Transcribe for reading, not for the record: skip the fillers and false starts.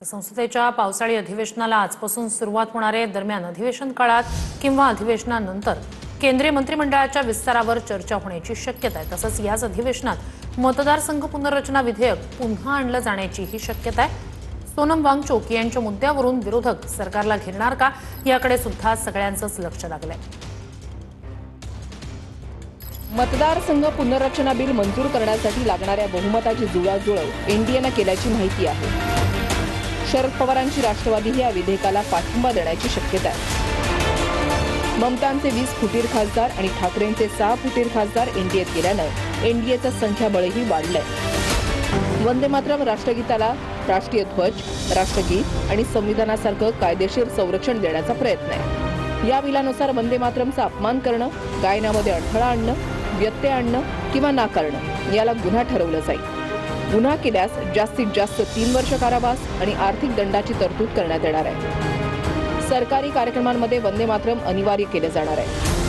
संसदेच्या पावसाळी अधिवेशनाला आजपासून सुरुवात होणार आहे। दरम्यान अधिवेशन काळात किंवा अधिवेशनानंतर केंद्रीय मंत्रिमंडळाच्या विस्तारावर चर्चा होण्याची शक्यता आहे। तसंच याच अधिवेशनात मतदारसंघ पुनर्रचना विधेयक पुन्हा आणलं जाण्याची ही शक्यता आहे। सोनम वांगचुक यांच्या मुद्द्यावरून विरोधक सरकारला घेरणार का याकडे सुद्धा सगळ्यांचंच लक्ष लागलंय। मतदारसंघ पुनर्रचना बिल मंजूर करण्यासाठी लागणाऱ्या बहुमताची जुळवाजुळव एनडीएनं केल्याची माहिती आहे। शरद पवारांची राष्ट्रवादी या विधेयकाला पाठिंबा देण्याची शक्यता आहे। ममतांचे 20 फुटीर खासदार आणि ठाकरेंचे 6 फुटीर खासदार एनडीएत गेल्यानं एनडीएचं संख्याबळही वाढलंय। वंदे मातरम राष्ट्रगीताला राष्ट्रीय ध्वज, राष्ट्रगीत आणि संविधानासारखं कायदेशीर संरक्षण देण्याचा प्रयत्न आहे। या बिलानुसार वंदे मातरमचा अपमान करणं, गायनामध्ये अडथळा आणणं, व्यत्यय आणणं किंवा नाकारणं याला गुन्हा ठरवलं जाईल। गुन्हा केल्यास जास्तीत जास्त 3 वर्ष कारावास आणि आर्थिक दंडाची तरतूद करण्यात येणार आहे। सरकारी कार्यक्रमांमध्ये वंदे मातरम अनिवार्य केले जाणार आहे।